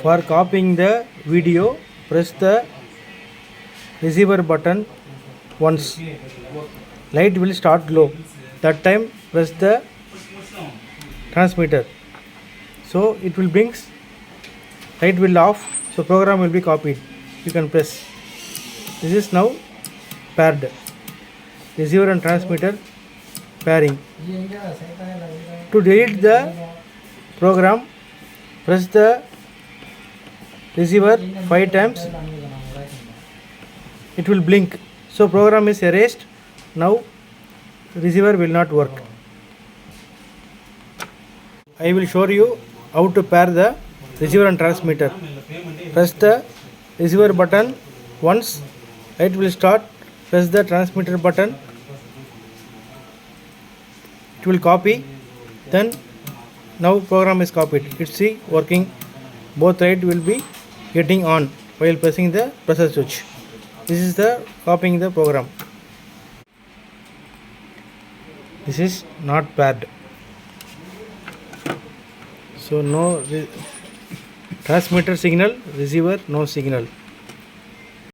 For copying the video, press the receiver button once. Light will start glow. That time press the transmitter. So it will blinks. Light will off. So program will be copied. You can press. This is now paired. Receiver and transmitter pairing. To delete the program, press the receiver 5 times. It will blink. So program is erased. Now receiver will not work. I will show you how to pair the receiver and transmitter. Press the receiver button once. Light will start. Press the transmitter button. It will copy. Then now program is copied. It's see working. Both light will be getting on while pressing the pressure switch. This is the copying the program. This is not paired. So no transmitter signal, receiver no signal.